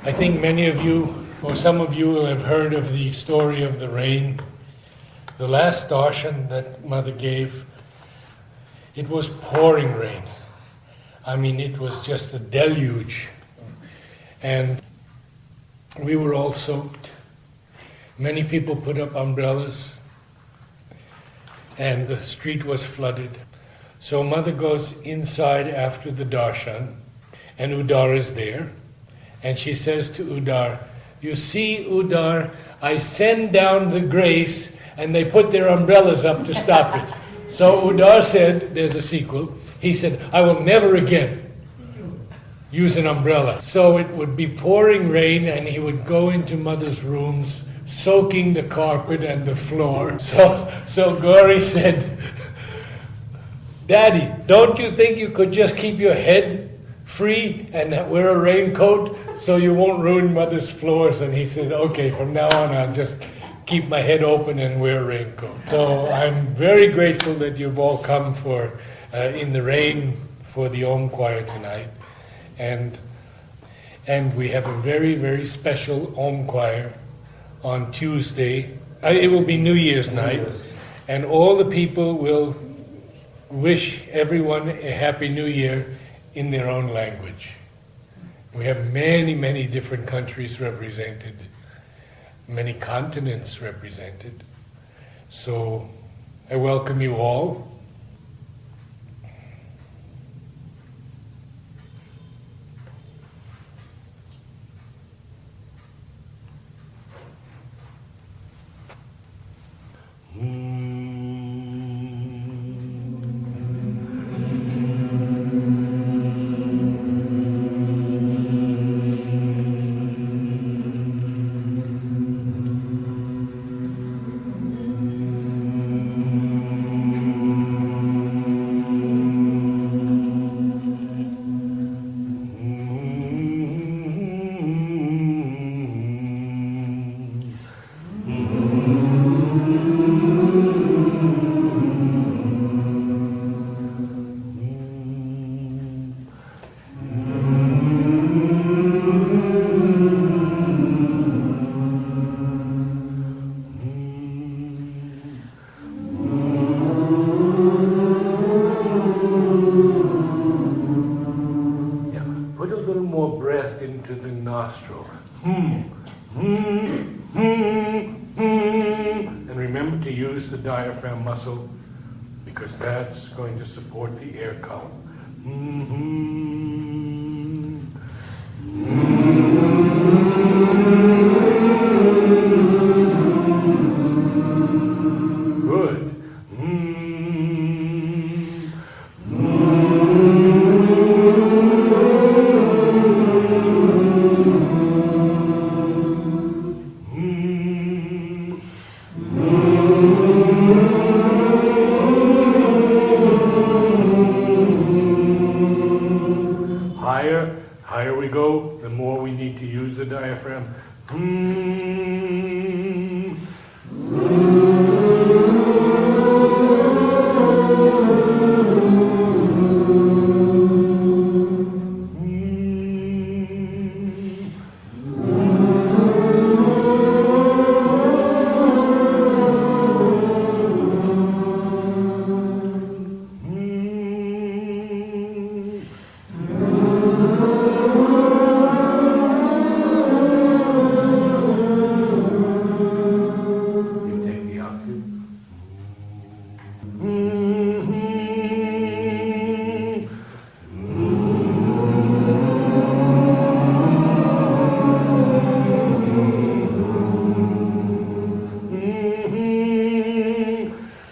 I think many of you, or some of you, will have heard of the story of the rain. The last darshan that Mother gave, it was pouring rain. I mean, it was just a deluge. And we were all soaked. Many people put up umbrellas, and the street was flooded. So Mother goes inside after the darshan, and Udar is there. And she says to Udar, "You see, Udar, I send down the grace, and they put their umbrellas up to stop it." So Udar said, there's a sequel, he said, "I will never again use an umbrella." So it would be pouring rain, and he would go into Mother's rooms, soaking the carpet and the floor. So Gauri said, "Daddy, don't you think you could just keep your head free and wear a raincoat so you won't ruin Mother's floors?" And he said, "Okay, from now on I'll just keep my head open and wear a raincoat." So I'm very grateful that you've all come for in the rain for the Om choir tonight. And we have a very, very special Om choir on Tuesday. It will be New Year's night, and all the people will wish everyone a Happy New Year in their own language. We have many, many different countries represented, many continents represented. So I welcome you all. Into the nostril. And remember to use the diaphragm muscle, because that's going to support the air column. Good. Higher we go, the more we need to use the diaphragm.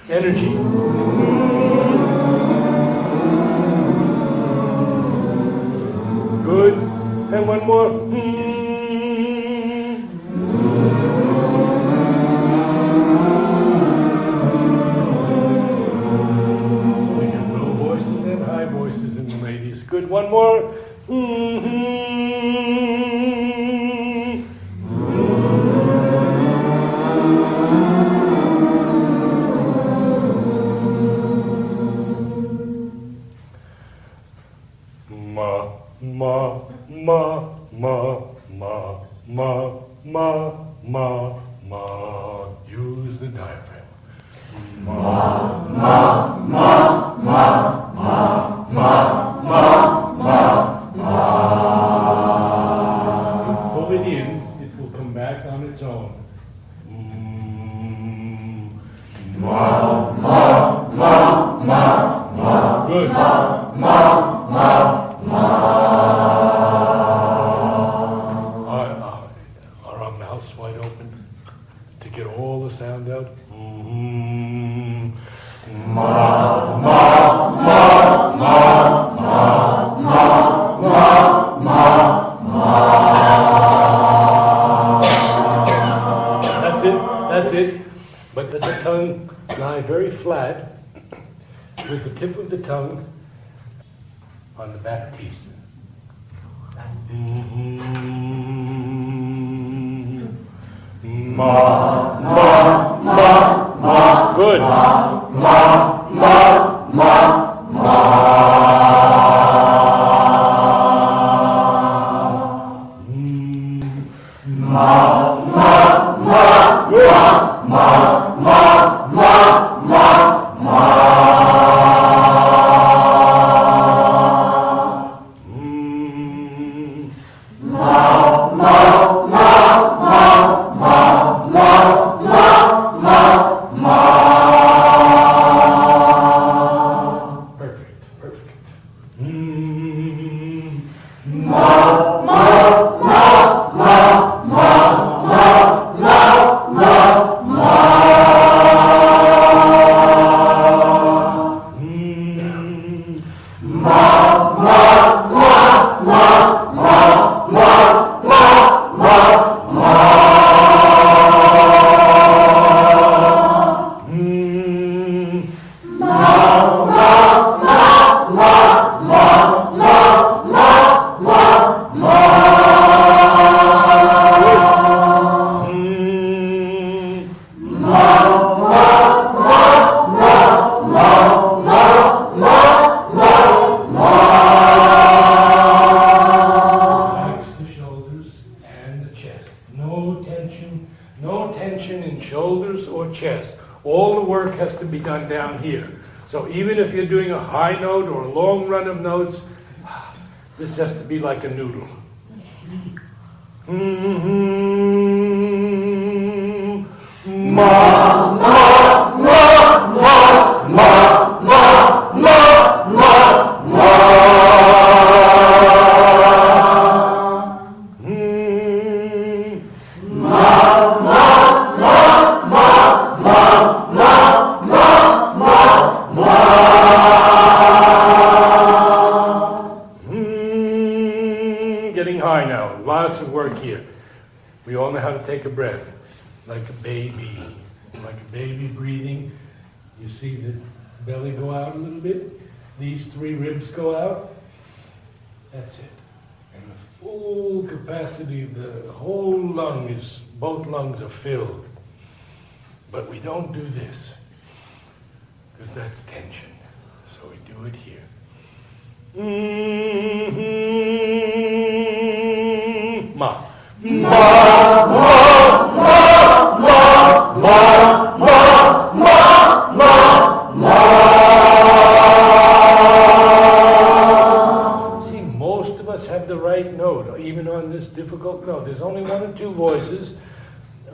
Energy. Good. And one more. We have low voices and high voices in the ladies. Good. One more. Ma, ma, ma, ma, ma. diaphragm. Pull it in, it will come back on its own. Good. Are our mouths wide open to get all the sound out? That's it. But let the tongue lie very flat with the tip of the tongue on the back teeth. Good. Has to be done down here. So even if you're doing a high note or a long run of notes, this has to be like a noodle. Getting high now. Lots of work here. We all know how to take a breath, like a baby breathing. You see the belly go out a little bit. These three ribs go out. That's it. And the full capacity of the whole lung is, both lungs are filled. But we don't do this, because that's tension. So we do it here. Ma. See, most of us have the right note, even on this difficult note. There's only one or two voices,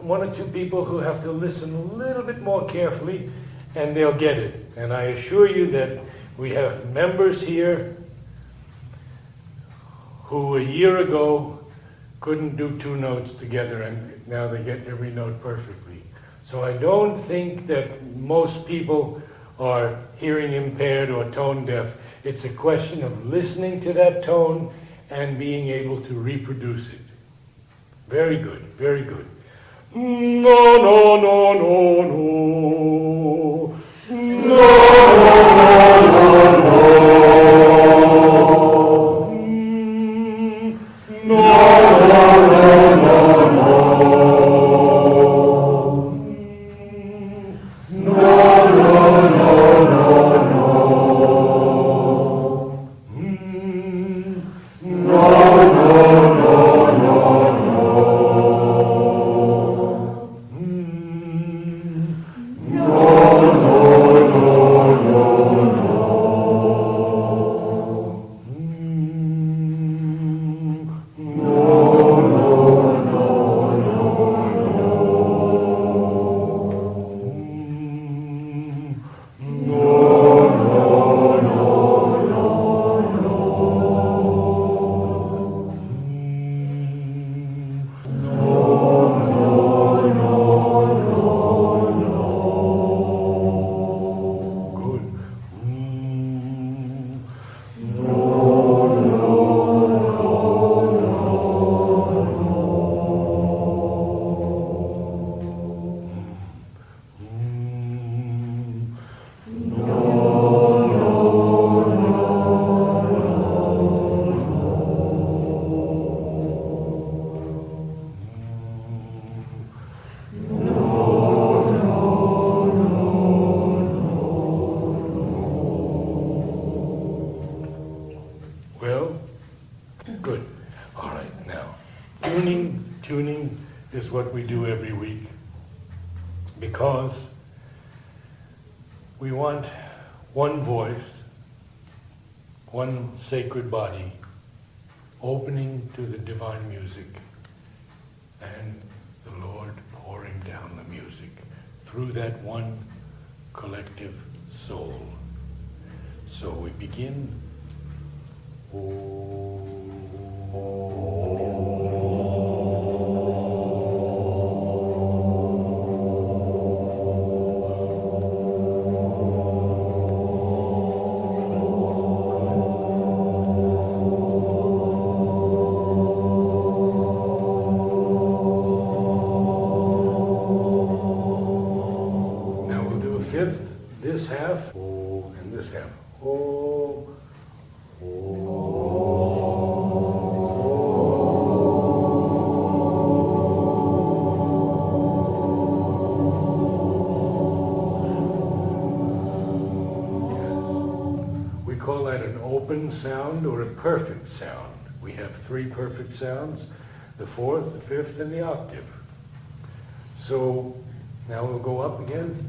one or two people who have to listen a little bit more carefully, and they'll get it. And I assure you that we have members here who a year ago couldn't do two notes together, and now they get every note perfectly. So I don't think that most people are hearing impaired or tone deaf. It's a question of listening to that tone and being able to reproduce it. Very good, very good. No, no, no, no, no. No, no, no, what we do every week because we want one voice, one sacred body, opening to the divine music, and the Lord pouring down the music through that one collective soul. So we begin. This half, oh, and this half, oh, yes. We call that an open sound or a perfect sound. We have three perfect sounds, the fourth, the fifth, and the octave. So now we'll go up again.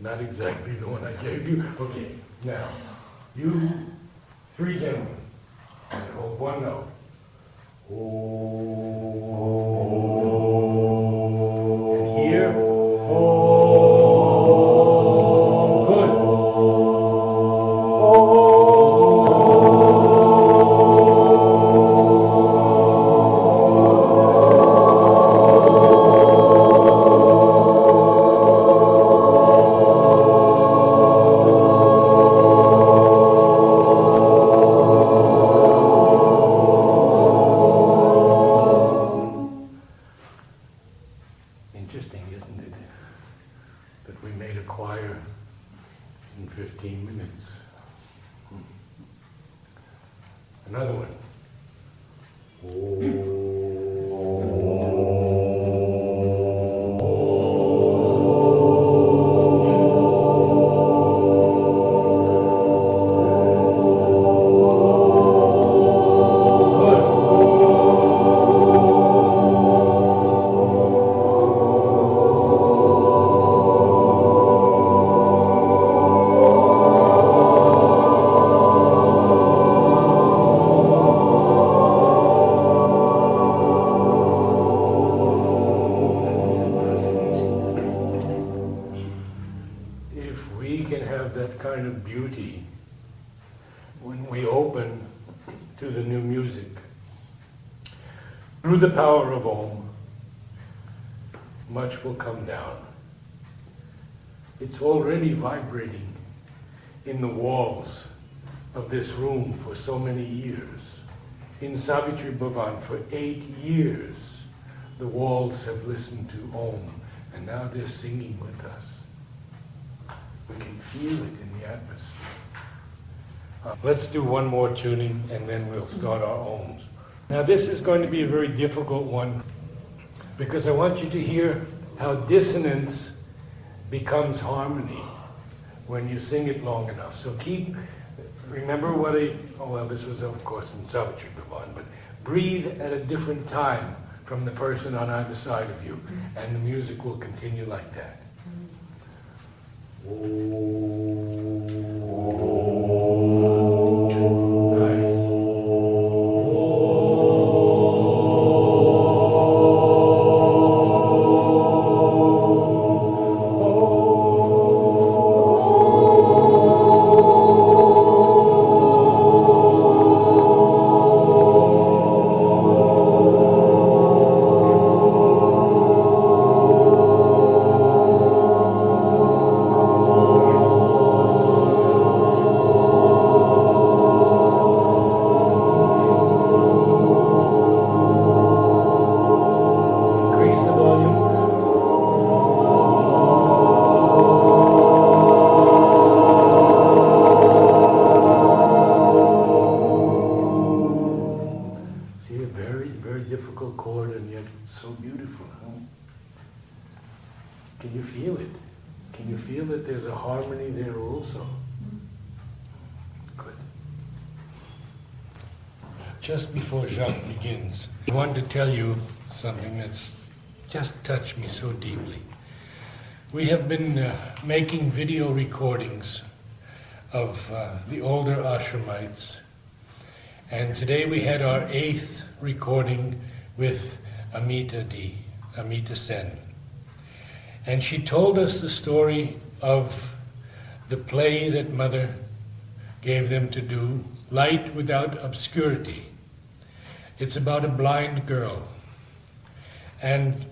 Not exactly the one I gave you. Okay, now, you three gentlemen, hold one note. And here, good. Interesting, isn't it, that we made a choir in 15 minutes. Another one. We can have that kind of beauty when we open to the new music. Through the power of Om, much will come down. It's already vibrating in the walls of this room for so many years. In Savitri Bhavan for 8 years, the walls have listened to Om, and now they're singing with us. We can feel it in the atmosphere. Let's do one more tuning and then we'll start our Oms. Now this is going to be a very difficult one because I want you to hear how dissonance becomes harmony. when you sing it long enough. So remember this was of course in Savitri Bhavan, but breathe at a different time from the person on either side of you, and the music will continue like that. Can you feel it? Can you feel that there's a harmony there also? Good. Just before Jacques begins, I want to tell you something that's just touched me so deeply. We have been making video recordings of the older Ashramites, and today we had our 8th recording with Amita Sen. And she told us the story of the play that Mother gave them to do, Light Without Obscurity. It's about a blind girl and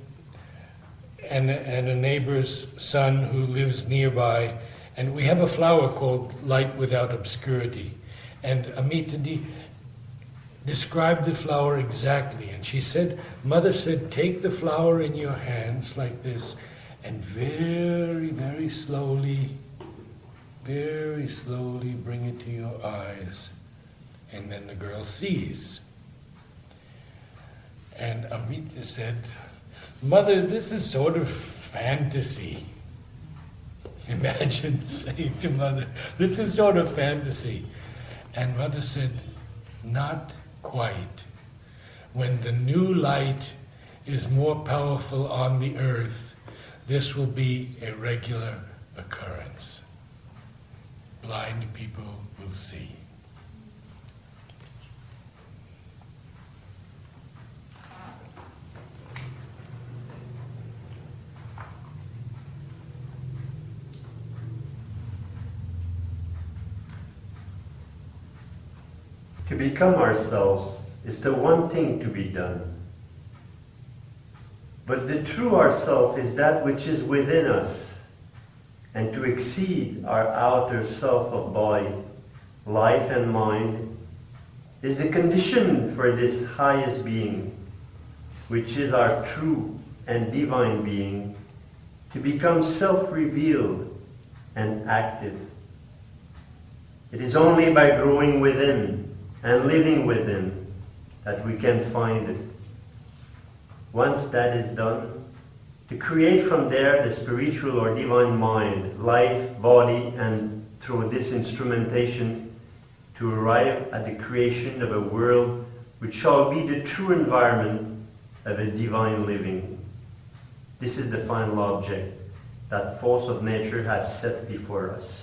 a neighbor's son who lives nearby. And we have a flower called Light Without Obscurity. And Amita described the flower exactly. And she said, Mother said, take the flower in your hands like this, and very, very slowly bring it to your eyes. And then the girl sees. And Amita said, Mother, this is sort of fantasy. Imagine saying to Mother, this is sort of fantasy. And Mother said, not quite. When the new light is more powerful on the earth, this will be a regular occurrence. Blind people will see. To become ourselves is the one thing to be done. But the true ourself is that which is within us, and to exceed our outer self of body, life and mind, is the condition for this highest being, which is our true and divine being, to become self-revealed and active. It is only by growing within and living within that we can find it. Once that is done, to create from there the spiritual or divine mind, life, body, and through this instrumentation, to arrive at the creation of a world which shall be the true environment of a divine living. This is the final object that force of nature has set before us.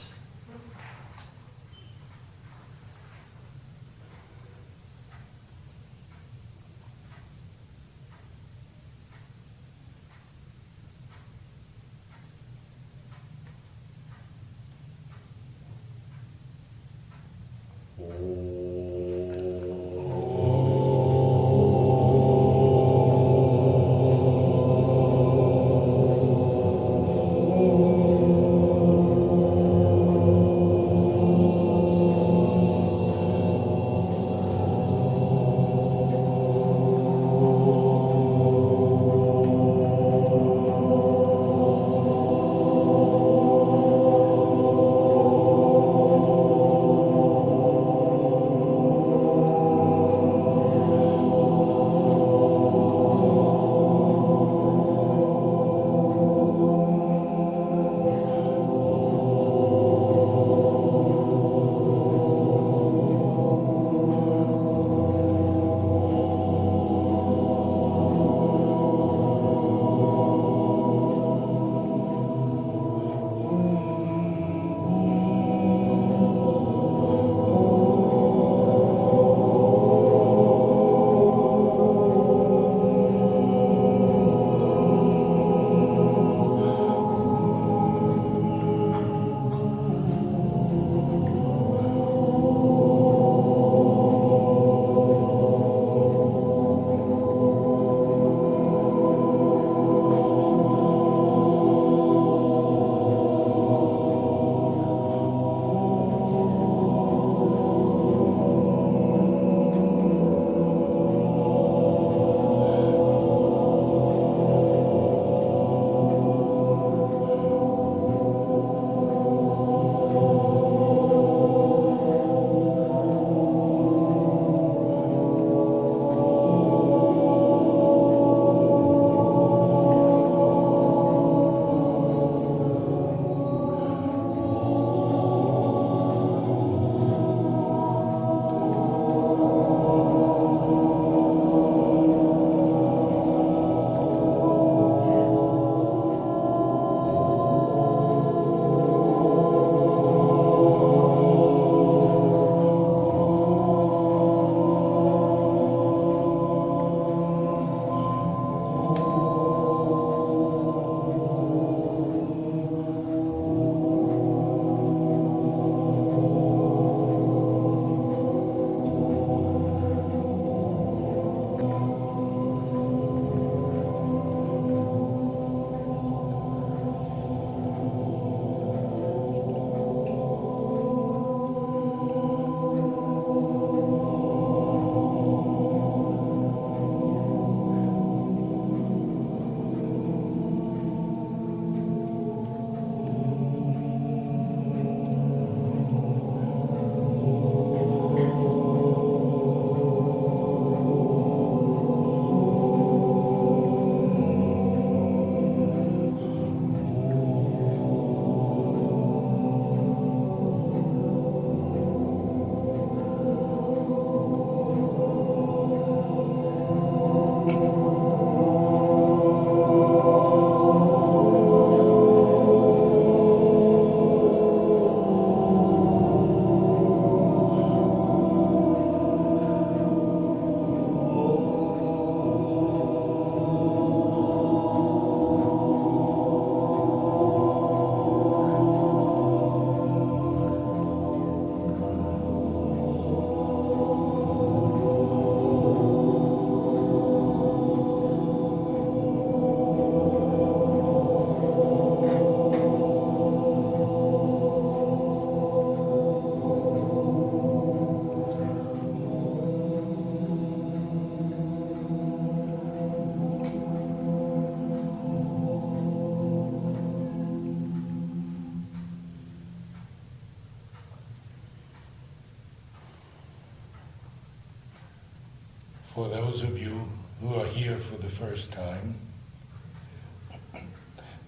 for those of you who are here for the first time,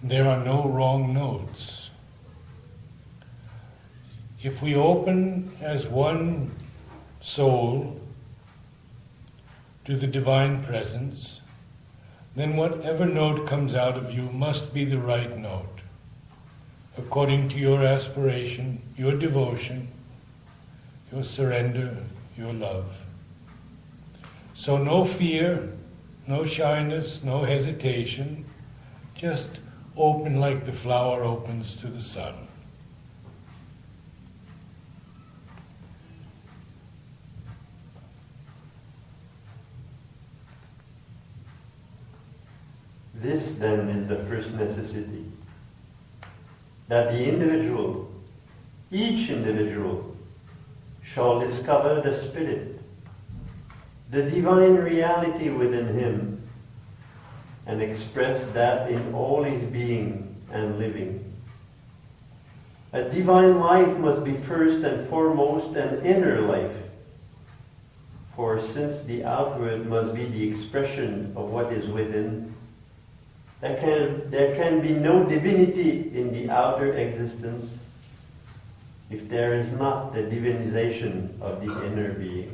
there are no wrong notes. If we open as one soul to the Divine Presence, then whatever note comes out of you must be the right note, according to your aspiration, your devotion, your surrender, your love. So no fear, no shyness, no hesitation, just open like the flower opens to the sun. This then is the first necessity, that the individual, each individual, shall discover the Spirit, the divine reality within him, and express that in all his being and living. A divine life must be first and foremost an inner life, for since the outward must be the expression of what is within, there can be no divinity in the outer existence if there is not the divinization of the inner being.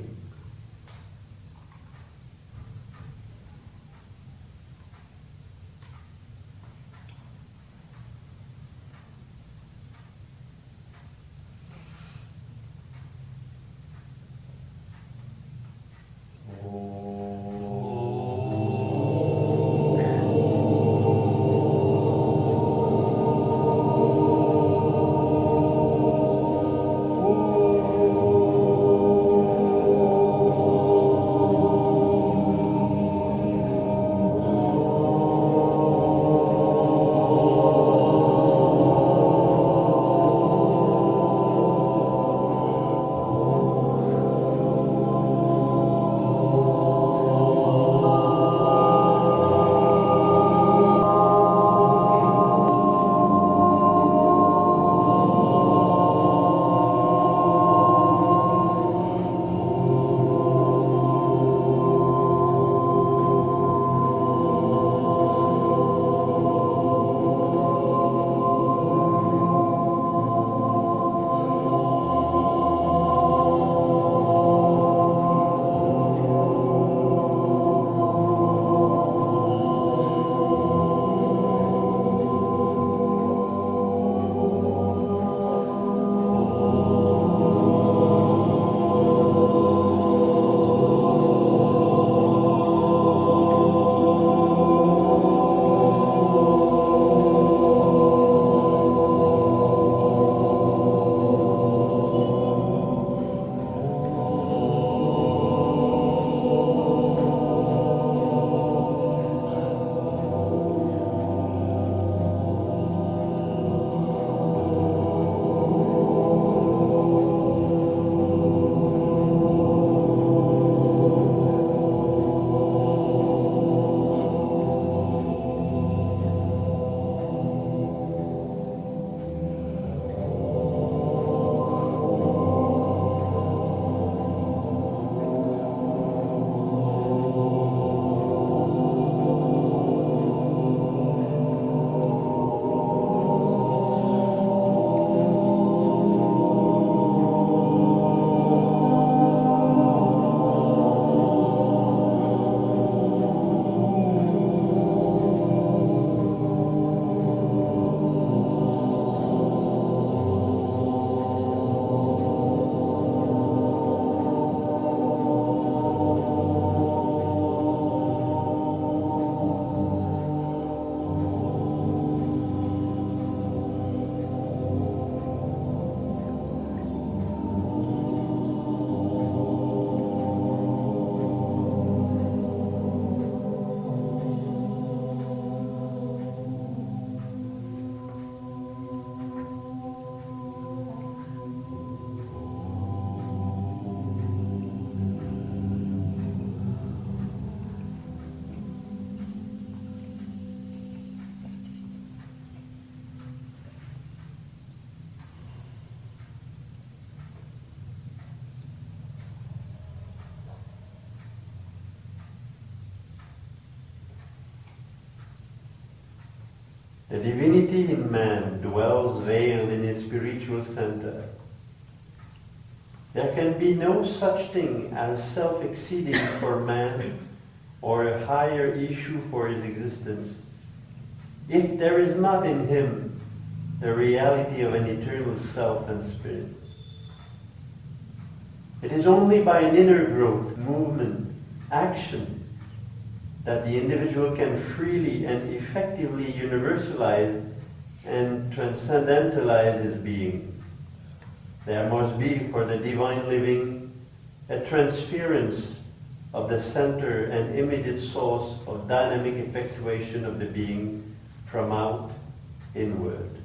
The divinity in man dwells veiled in his spiritual center. There can be no such thing as self-exceeding for man or a higher issue for his existence if there is not in him the reality of an eternal self and spirit. It is only by an inner growth, movement, action that the individual can freely and effectively universalize and transcendentalize his being. There must be, for the divine living, a transference of the center and immediate source of dynamic effectuation of the being from out inward.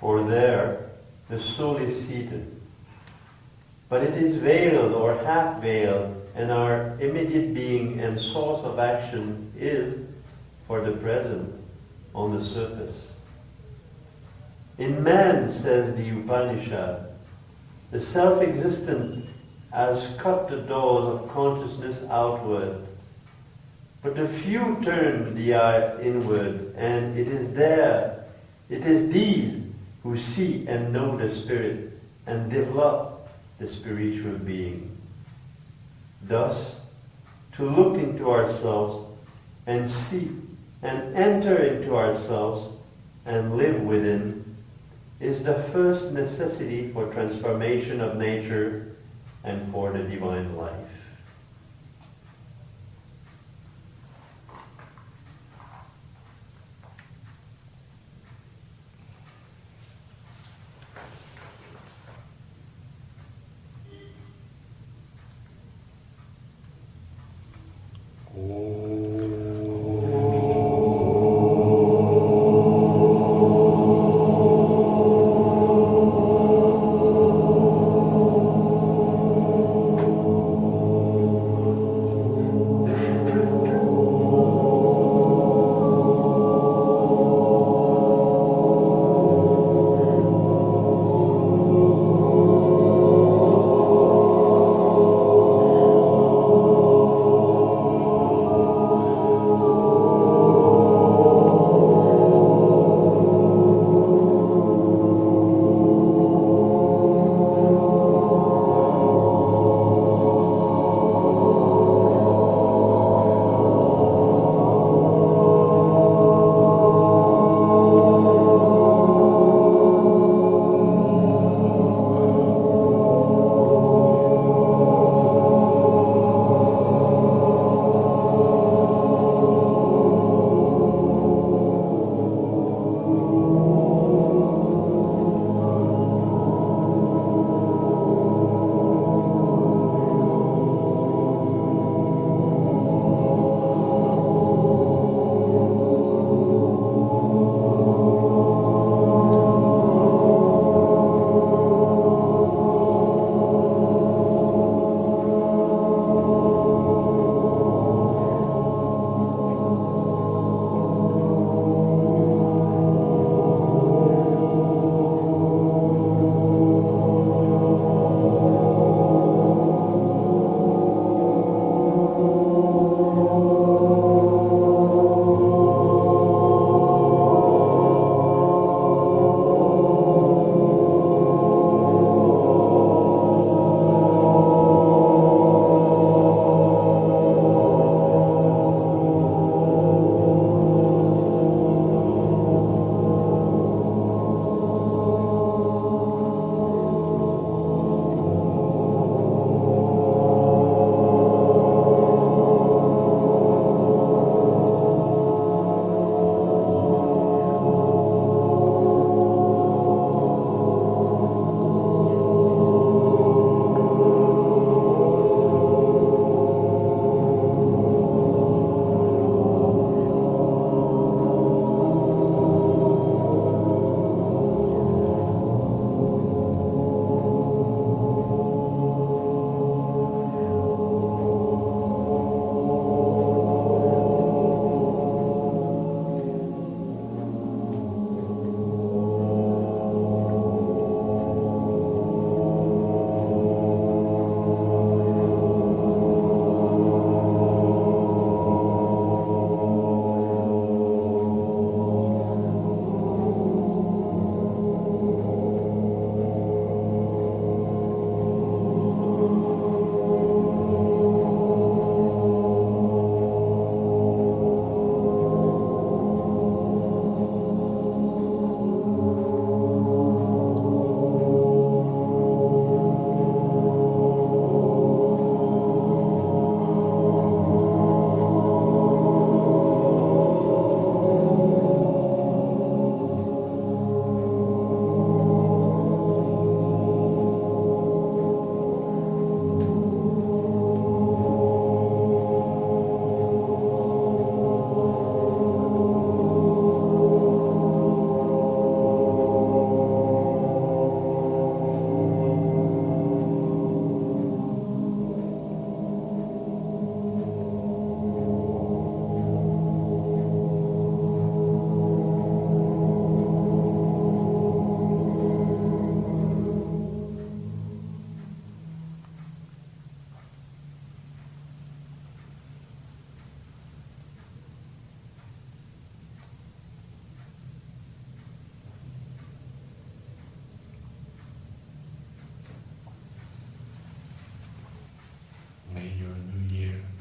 for there the soul is seated. But it is veiled or half veiled, and our immediate being and source of action is, for the present, on the surface. In man, says the Upanishad, the self-existent has cut the doors of consciousness outward, but a few turn the eye inward, and it is these who see and know the spirit and develop the spiritual being. Thus, to look into ourselves and see and enter into ourselves and live within is the first necessity for transformation of nature and for the divine life. your new year.